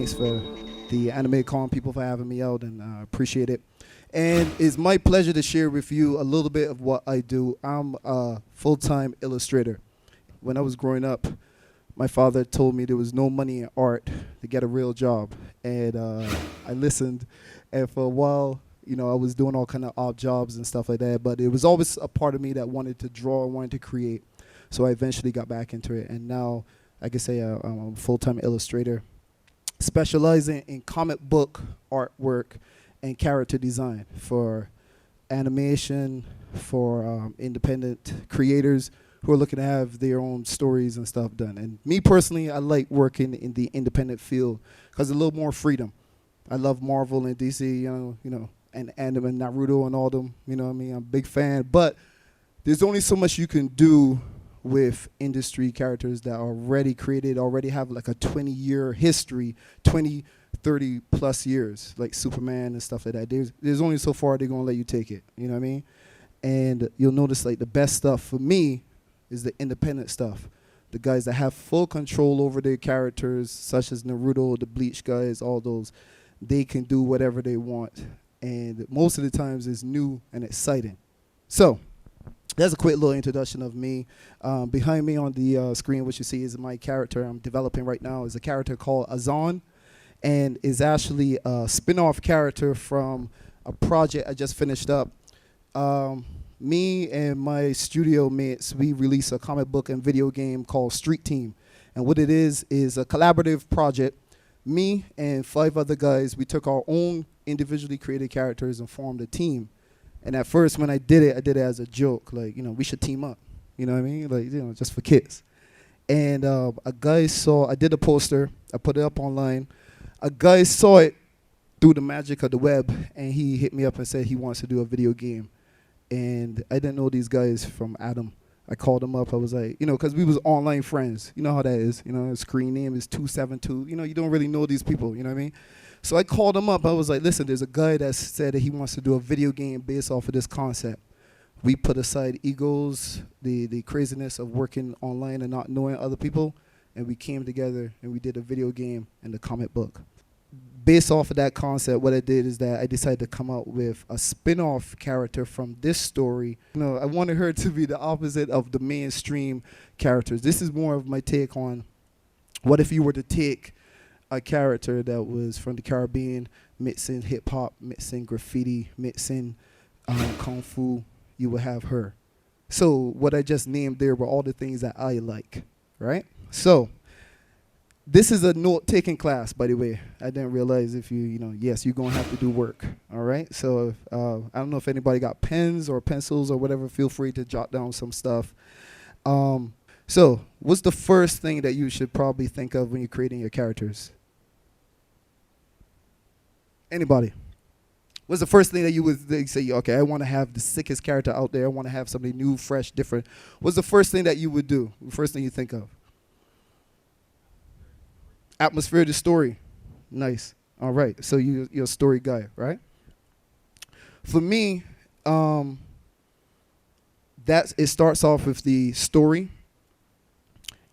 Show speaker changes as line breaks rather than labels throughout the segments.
Thanks for the AnimeKon people for having me out, and I appreciate it. And it's my pleasure to share with you a little bit of what I do. I'm a full-time illustrator. When I was growing up, my father told me there was no money in art to get a real job. And I listened, and for a while, you know, I was doing all kind of odd jobs and stuff like that, but it was always a part of me that wanted to draw and wanted to create. So I eventually got back into it, and now I can say I'm a full-time illustrator, specializing in comic book artwork and character design for animation, for independent creators who are looking to have their own stories and stuff done. And me personally, I like working in the independent field because a little more freedom. I love Marvel and DC, you know, and anime and Naruto and all them. You know what I mean? I'm a big fan, but there's only so much you can do with industry characters that are already created, already have like a 20-year history, 20, 30 plus years, like Superman and stuff like that. There's only so far they're gonna let you take it, you know what I mean? And you'll notice like the best stuff for me is the independent stuff. The guys that have full control over their characters, such as Naruto, the Bleach guys, all those, they can do whatever they want. And most of the times it's new and exciting. So, that's a quick little introduction of me. Behind me on the screen, what you see is my character I'm developing right now is a character called Azan, and is actually a spin-off character from a project I just finished up. Me and my studio mates, we released a comic book and video game called Street Team. And what it is a collaborative project. Me and 5 other guys, we took our own individually created characters and formed a team. And at first, when I did it as a joke, like, you know, we should team up. You know what I mean? Like, you know, just for kids. And a guy saw, I did a poster, I put it up online. A guy saw it through the magic of the web, and he hit me up and said he wants to do a video game. And I didn't know these guys from Adam. I called him up. I was like, you know, because we was online friends. You know how that is. You know, his screen name is 272. You know, you don't really know these people. You know what I mean? So I called him up. I was like, listen, there's a guy that said that he wants to do a video game based off of this concept. We put aside egos, the craziness of working online and not knowing other people, and we came together and we did a video game and a comic book. Based off of that concept, what I did is that I decided to come out with a spin-off character from this story. You know, I wanted her to be the opposite of the mainstream characters. This is more of my take on what if you were to take a character that was from the Caribbean, mixing hip-hop, mixing graffiti, mixing kung fu, you would have her. So what I just named there were all the things that I like, right? So this is a note-taking class, by the way. I didn't realize if you know, yes, you're going to have to do work, all right? So I don't know if anybody got pens or pencils or whatever. Feel free to jot down some stuff. So what's the first thing that you should probably think of when you're creating your characters? Anybody? What's the first thing that you would say, okay, I want to have the sickest character out there. I want to have somebody new, fresh, different. What's the first thing that you would do? The first thing you think of? Atmosphere, the story. Nice. All right. So you're a story guy, right? For me, it starts off with the story.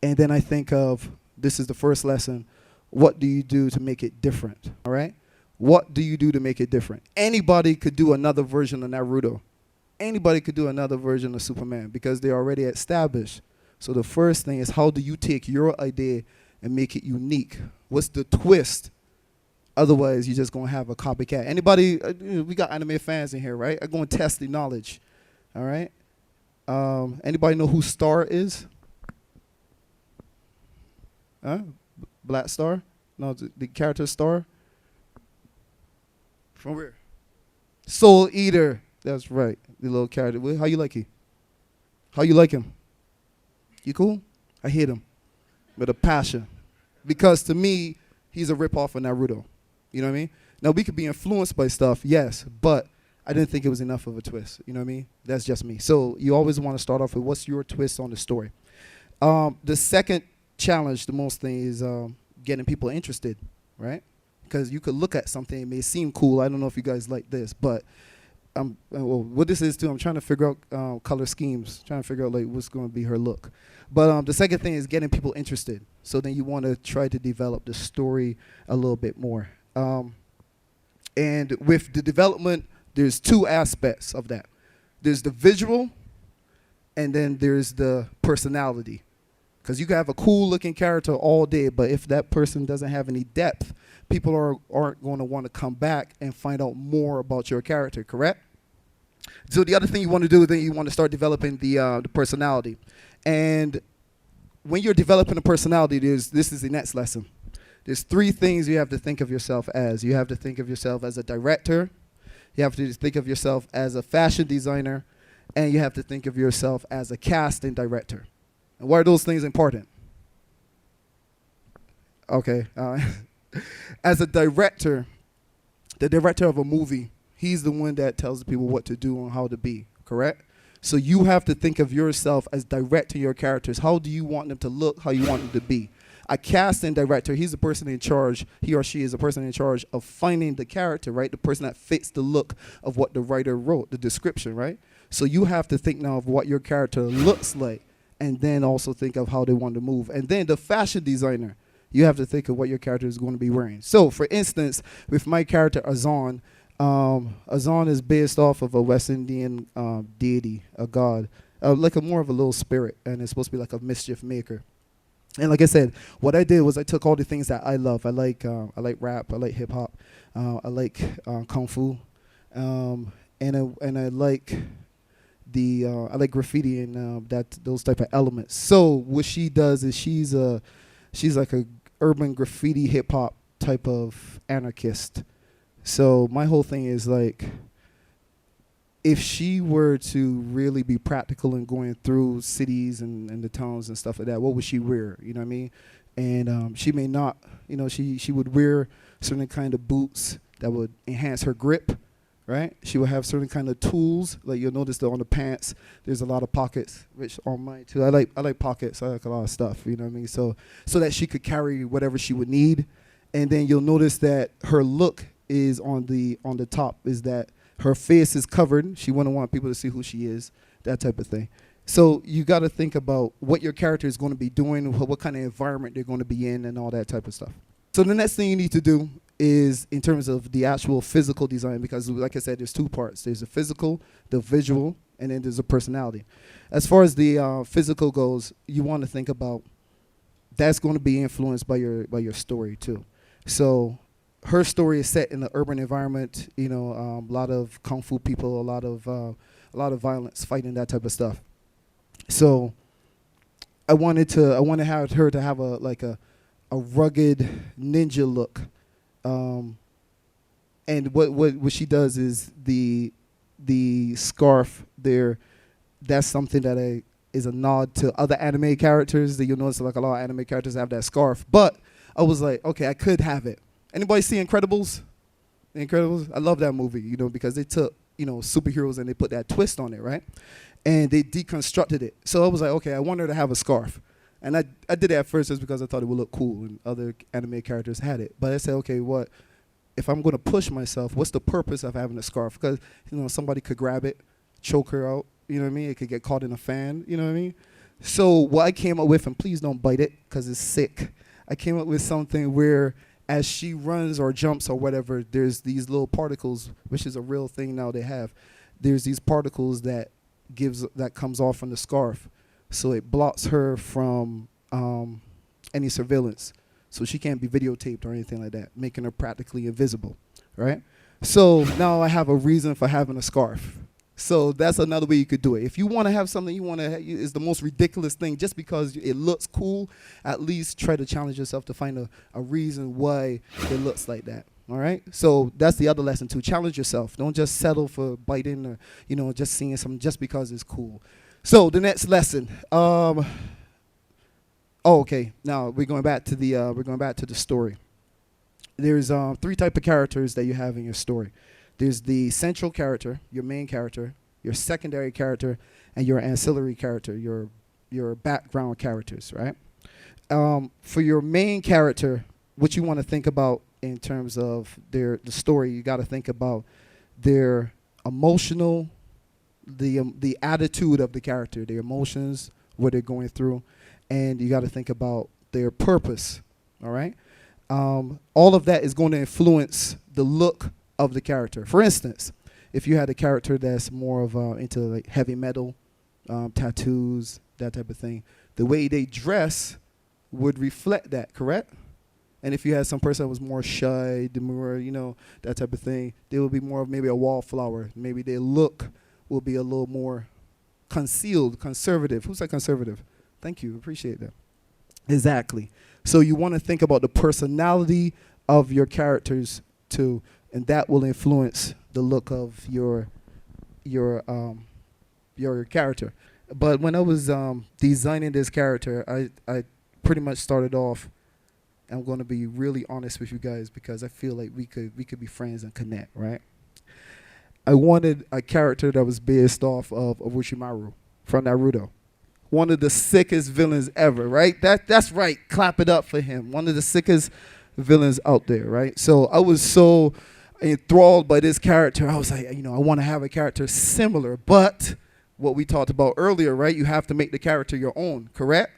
And then I think of, this is the first lesson, what do you do to make it different, all right? What do you do to make it different? Anybody could do another version of Naruto. Anybody could do another version of Superman because they're already established. So the first thing is, how do you take your idea and make it unique? What's the twist? Otherwise, you're just going to have a copycat. Anybody, we got anime fans in here, right? I'm going to test the knowledge, all right? Anybody know who Star is? Huh? Black Star? No, the character Star? From where? Soul Eater. That's right. The little character. How you like him? How you like him? You cool? I hate him with a passion. Because to me, he's a ripoff of Naruto. You know what I mean? Now, we could be influenced by stuff, yes, but I didn't think it was enough of a twist. You know what I mean? That's just me. So you always want to start off with what's your twist on the story. The second challenge, the most thing, is getting people interested, right? Because you could look at something, it may seem cool. I don't know if you guys like this, but well, what this is too, I'm trying to figure out color schemes, trying to figure out like what's going to be her look. But the second thing is getting people interested. So then you want to try to develop the story a little bit more. And with the development, there's two aspects of that. There's the visual, and then there's the personality. Because you can have a cool looking character all day, but if that person doesn't have any depth, people aren't going to want to come back and find out more about your character, correct? So the other thing you want to do, then you want to start developing the personality. And when you're developing a personality, this is the next lesson. There's three things you have to think of yourself as. You have to think of yourself as a director. You have to think of yourself as a fashion designer. And you have to think of yourself as a casting director. And why are those things important? Okay. As a director, the director of a movie, he's the one that tells people what to do and how to be, correct? So you have to think of yourself as directing your characters. How do you want them to look? How you want them to be? A casting director, he's the person in charge, he or she is the person in charge of finding the character, right? The person that fits the look of what the writer wrote, the description, right? So you have to think now of what your character looks like, and then also think of how they want to move. And then the fashion designer, you have to think of what your character is going to be wearing. So for instance, with my character Azan, Azan is based off of a West Indian deity, a god, like more of a little spirit, and it's supposed to be like a mischief maker. And like I said, what I did was I took all the things that I love. I like rap, I like hip hop, I like kung fu, and I like I like graffiti and those type of elements. So what she does is she's like a urban graffiti hip hop type of anarchist. So my whole thing is like, if she were to really be practical and going through cities and the towns and stuff like that, what would she wear? You know what I mean? And she may not, you know, she would wear certain kind of boots that would enhance her grip, right? She would have certain kind of tools, like you'll notice that on the pants, there's a lot of pockets, which on mine too. I like pockets. I like a lot of stuff. You know what I mean? So that she could carry whatever she would need, and then you'll notice that her look is on the top is that her face is covered. She wouldn't want people to see who she is, that type of thing. So you got to think about what your character is going to be doing, what kind of environment they're going to be in, and all that type of stuff. So the next thing you need to do is in terms of the actual physical design, because like I said, there's two parts. There's the physical, the visual, and then there's the personality. As far as the physical goes, you want to think about that's going to be influenced by your story too. So her story is set in an urban environment, you know, a lot of kung fu people, a lot of violence, fighting, that type of stuff. So I wanted to have her to have a rugged ninja look, and what she does is the scarf there. That's something that is a nod to other anime characters. That you'll notice like a lot of anime characters have that scarf. But I was like, okay, I could have it. Anybody see Incredibles? The Incredibles? I love that movie, you know, because they took, you know, superheroes and they put that twist on it, right? And they deconstructed it. So I was like, okay, I want her to have a scarf. And I did it at first just because I thought it would look cool and other anime characters had it. But I said, okay, what if I'm going to push myself, what's the purpose of having a scarf? Because, you know, somebody could grab it, choke her out, you know what I mean? It could get caught in a fan, you know what I mean? So what I came up with, and please don't bite it because it's sick. I came up with something where as she runs or jumps or whatever, there's these little particles, which is a real thing now they have. There's these particles that comes off from the scarf. So it blocks her from any surveillance. So she can't be videotaped or anything like that, making her practically invisible, right? So now I have a reason for having a scarf. So that's another way you could do it. If you want to have something it's the most ridiculous thing just because it looks cool, at least try to challenge yourself to find a reason why it looks like that. All right? So that's the other lesson too. Challenge yourself. Don't just settle for biting or, you know, just seeing something just because it's cool. So the next lesson. Okay. Now we're going back to the story. There's three types of characters that you have in your story. There's the central character, your main character, your secondary character, and your ancillary character, your background characters, right? For your main character, what you want to think about in terms of the story, you got to think about their emotional, the attitude of the character, their emotions, what they're going through, and you got to think about their purpose. All right, all of that is going to influence the look of the character. For instance, if you had a character that's more of into like heavy metal, tattoos, that type of thing, the way they dress would reflect that, correct? And if you had some person that was more shy, demure, that type of thing, they would be more of maybe a wallflower. Maybe their look will be a little more concealed, conservative. Who said conservative? Thank you, appreciate that. Exactly. So you want to think about the personality of your characters too, and that will influence the look of your character. But when I was designing this character, I pretty much started off. I'm going to be really honest with you guys because I feel like we could be friends and connect, right? I wanted a character that was based off of Orochimaru from Naruto. One of the sickest villains ever, right? That's right. Clap it up for him. One of the sickest villains out there, right? So I was so enthralled by this character. I was like, I want to have a character similar, but what we talked about earlier, right? You have to make the character your own, correct?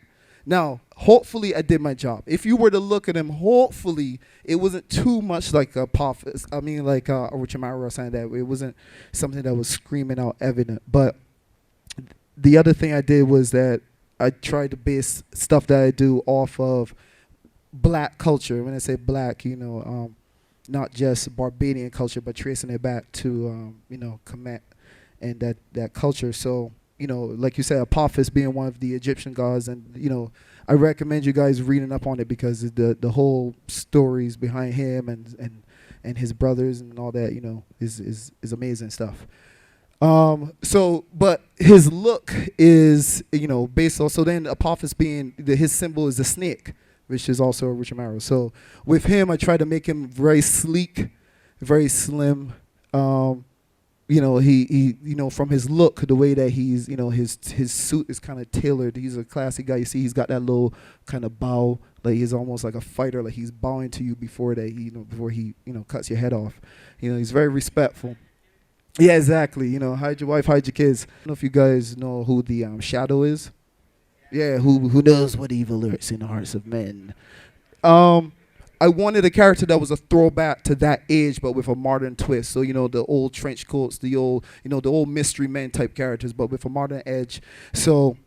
Now, hopefully I did my job. If you were to look at him, hopefully it wasn't too much like a Orochimaru or something that it wasn't something that was screaming out evident. But the other thing I did was that I tried to base stuff that I do off of black culture. When I say black, not just Barbadian culture, but tracing it back to, Kemet and that culture. So, like you said, Apophis being one of the Egyptian gods, and I recommend you guys reading up on it because the whole stories behind him and his brothers and all that, is amazing stuff. But his look is based on, so then Apophis being his symbol is the snake, which is also Orochimaru. So with him, I try to make him very sleek, very slim. He from his look, the way that he's, his suit is kind of tailored. He's a classy guy. You see, he's got that little kind of bow, like he's almost like a fighter, like he's bowing to you before he cuts your head off. He's very respectful. Yeah, exactly. Hide your wife, hide your kids. I don't know if you guys know who the Shadow is. Yeah, who knows what evil lurks in the hearts of men. I wanted a character that was a throwback to that age, but with a modern twist. So, the old trench coats, the old mystery men type characters, but with a modern edge. So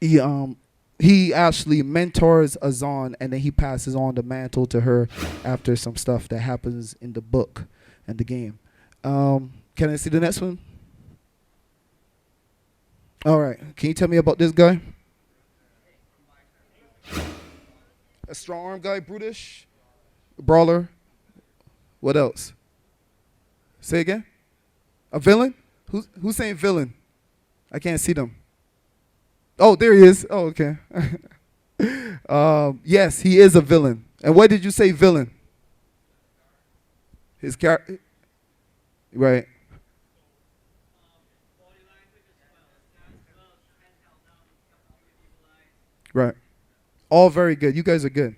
he actually mentors Azan, and then he passes on the mantle to her after some stuff that happens in the book and the game. Can I see the next one? All right. Can you tell me about this guy? A strong arm guy, brutish, brawler. What else? Say again. A villain? Who's saying villain? I can't see them. Oh, there he is. Oh, okay. Yes, he is a villain. And why did you say villain? His character. Right. Right. All very good. You guys are good.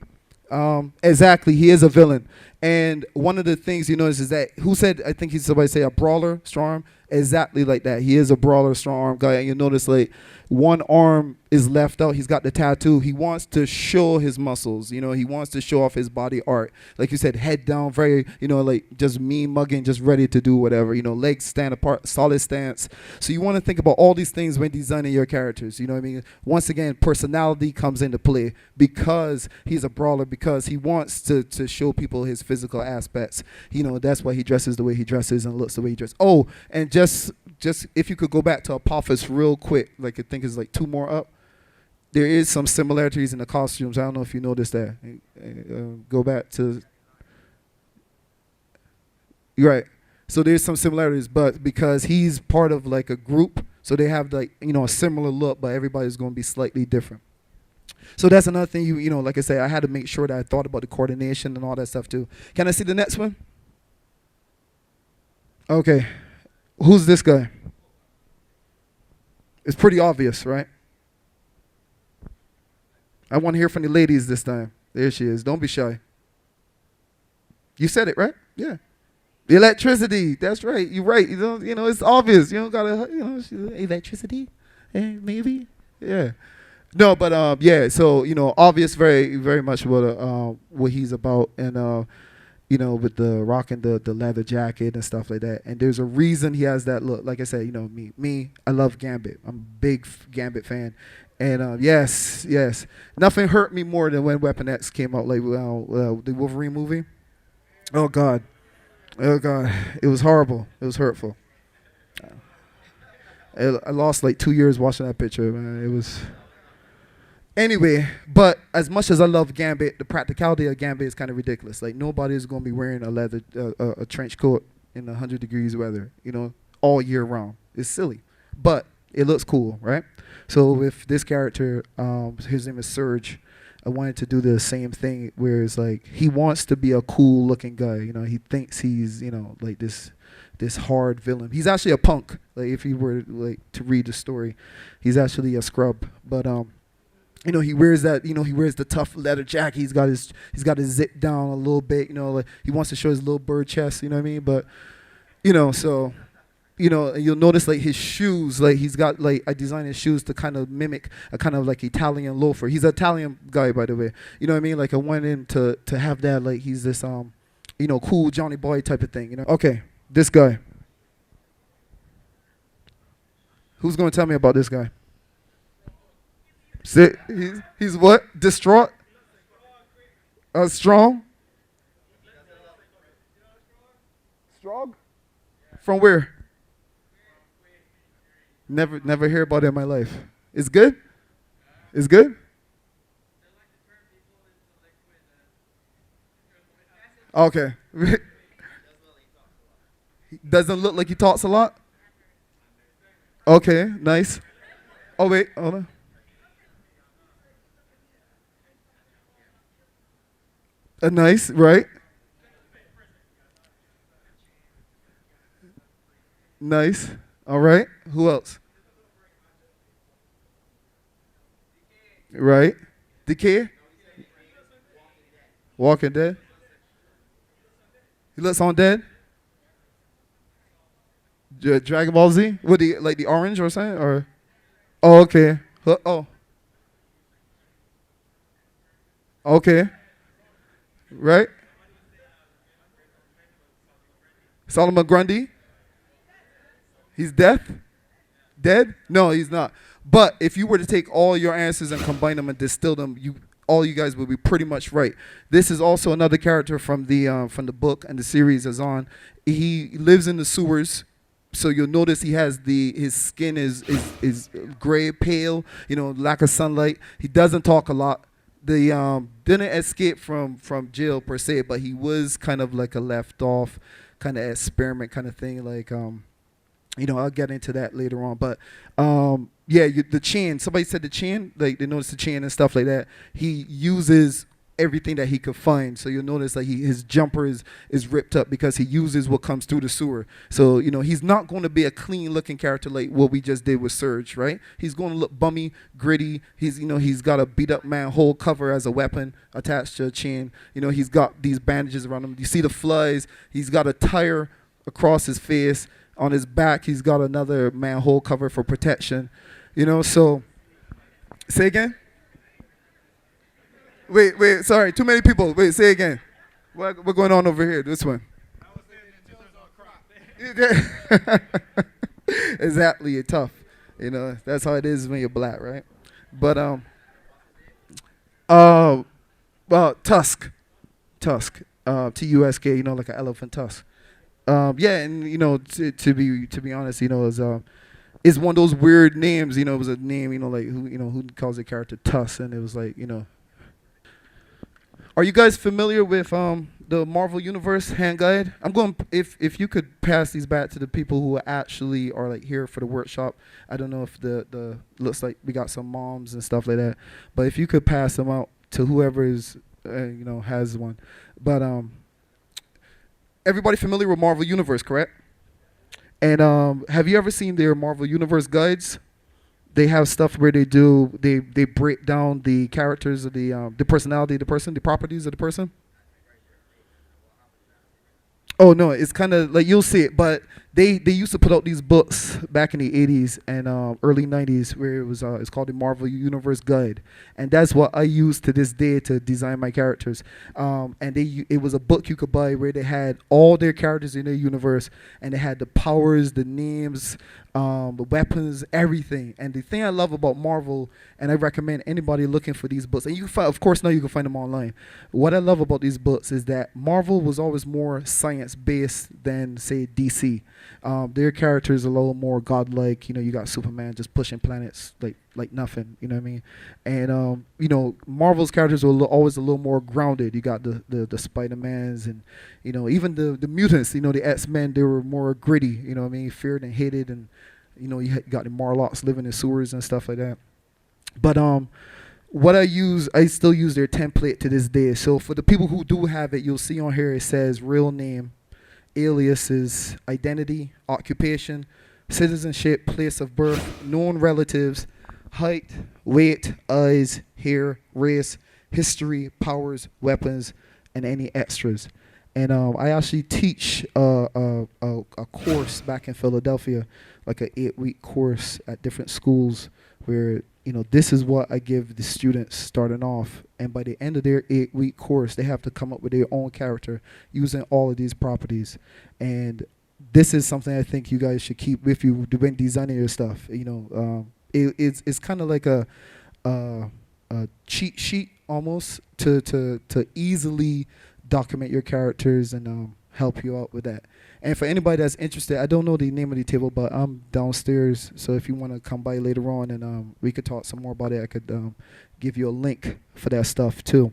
Exactly. He is a villain. And one of the things you notice is that, who said, I think somebody say a brawler, strong arm? Exactly like that. He is a brawler, strong arm guy. And you notice like one arm is left out. He's got the tattoo. He wants to show his muscles. He wants to show off his body art. Like you said, head down, very, like just mean mugging, just ready to do whatever. Legs stand apart, solid stance. So you want to think about all these things when designing your characters. You know what I mean? Once again, personality comes into play because he's a brawler, because he wants to show people his physical aspects. That's why he dresses the way he dresses and looks the way he dresses. Oh, and just if you could go back to Apophis real quick, like I think it's like 2 more up. There is some similarities in the costumes. I don't know if you noticed that. Go back to. You're right. So there's some similarities, but because he's part of like a group, so they have like a similar look, but everybody's going to be slightly different. So that's another thing. Like I say, I had to make sure that I thought about the coordination and all that stuff too. Can I see the next one? Okay. Who's this guy? It's pretty obvious, right? I want to hear from the ladies this time. There she is. Don't be shy. You said it, right? Yeah. Electricity. That's right. You're right. It's obvious. You don't gotta, electricity. Maybe. Yeah. No, but yeah. So obvious, very, very much what he's about, and with the rocking the leather jacket and stuff like that. And there's a reason he has that look. Like I said, me, I love Gambit. I'm a big Gambit fan. And yes, nothing hurt me more than when Weapon X came out, like the Wolverine movie. Oh God, oh God, it was horrible. It was hurtful. I lost like 2 years watching that picture, man. It was. Anyway, but as much as I love Gambit, the practicality of Gambit is kind of ridiculous. Like nobody is going to be wearing a leather, a trench coat in 100 degrees weather, all year round. It's silly, but it looks cool, right? So with this character, his name is Serge. I wanted to do the same thing, where it's like he wants to be a cool looking guy. He thinks he's like this hard villain. He's actually a punk. Like if you were like to read the story, he's actually a scrub, but he wears that. He wears the tough leather jacket. He's got his zip down a little bit. Like he wants to show his little bird chest. You know what I mean? But, so, you'll notice like his shoes. Like he's got like I designed his shoes to kind of mimic a kind of like Italian loafer. He's an Italian guy, by the way. You know what I mean? Like I went in to have that. Like he's this cool Johnny Boy type of thing. Okay, this guy. Who's gonna tell me about this guy? He's what? Distraught? Strong? Strong? From where? Never hear about it in my life. It's good? It's good? Okay. Doesn't look like he talks a lot? Okay, nice. Oh wait, hold on. Nice, right? Nice. All right. Who else? Right. Decay? Walking Dead? He looks on dead? Dragon Ball Z? What like the orange or something? Or oh, okay. Oh, okay. Right. Solomon Grundy? He's dead? No, he's not. But if you were to take all your answers and combine them and distill them, all you guys would be pretty much right. This is also another character from the book and the series is on. He lives in the sewers. So you'll notice he has his skin is gray, pale, lack of sunlight. He doesn't talk a lot. Didn't escape from jail per se, but he was kind of like a left off kind of experiment kind of thing. Like I'll get into that later on. But yeah, the chain. Somebody said the chain. Like they noticed the chain and stuff like that. He uses everything that he could find. So you'll notice like his jumper is ripped up because he uses what comes through the sewer. So he's not going to be a clean looking character like what we just did with Serge, right? He's going to look bummy, gritty. He's got a beat up manhole cover as a weapon attached to a chain. He's got these bandages around him. You see the flies. He's got a tire across his face. On his back, he's got another manhole cover for protection. So say again. Wait, sorry, too many people. Wait, say again. What's going on over here? This one. Exactly, you're tough. That's how it is when you're black, right? But well, tusk, Tusk, like an elephant tusk. Yeah, and to be honest, it's one of those weird names. It was a name, like who calls a character Tusk, and it was like Are you guys familiar with the Marvel Universe hand guide? I'm going if you could pass these back to the people who actually are like here for the workshop. I don't know if the looks like we got some moms and stuff like that, but if you could pass them out to whoever is has one. But everybody familiar with Marvel Universe, correct? And have you ever seen their Marvel Universe guides? They have stuff where they break down the characters of the personality of the person, the properties of the person. Oh no, it's kind of like you'll see it, but they used to put out these books back in the 80s and early 90s where it was it's called the Marvel Universe Guide, and that's what I use to this day to design my characters. And it was a book you could buy where they had all their characters in their universe, and they had the powers, the names, the weapons, everything. And the thing I love about Marvel, and I recommend anybody looking for these books, and you can find, of course, now you can find them online. What I love about these books is that Marvel was always more science based than say DC. Their characters are a little more godlike. You know, you got Superman just pushing planets like nothing. You know what I mean? And you know, Marvel's characters are always a little more grounded. You got the Spider-Mans and you know even the mutants. You know, the X-Men. They were more gritty. You know what I mean? Feared and hated, and you know you got the Morlocks living in sewers and stuff like that. But what I still use their template to this day. So for the people who do have it, you'll see on here it says real name, aliases, identity, occupation, citizenship, place of birth, known relatives, height, weight, eyes, hair, race, history, powers, weapons, and any extras. And I actually teach a course back in Philadelphia, like an 8-week course at different schools where you know this is what I give the students starting off, and by the end of their 8-week course they have to come up with their own character using all of these properties. And this is something I think you guys should keep with you when designing your stuff. You know, it's kind of like a cheat sheet almost to easily document your characters and help you out with that. And for anybody that's interested, I don't know the name of the table, but I'm downstairs. So if you want to come by later on and we could talk some more about it, I could give you a link for that stuff too.